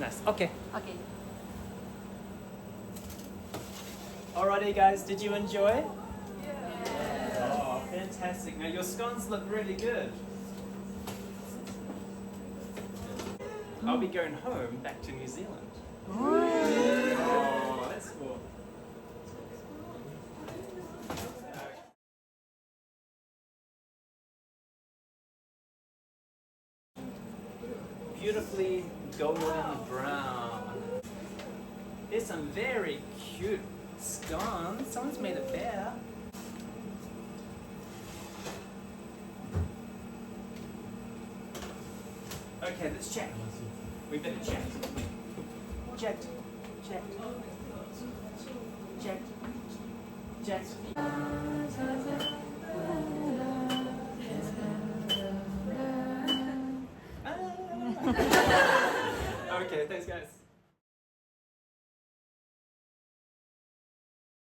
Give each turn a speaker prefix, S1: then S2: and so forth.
S1: Nice. Okay.
S2: Okay.
S1: Alrighty, guys. Did you enjoy? Yeah. Oh, fantastic. Now your scones look really good. I'll be going home back to New Zealand. Oh, that's cool. Beautifully golden brown. There's some very cute scones. Someone's made it there. Okay, let's check. We better check. Check. Check. Check. Check. Okay, thanks guys.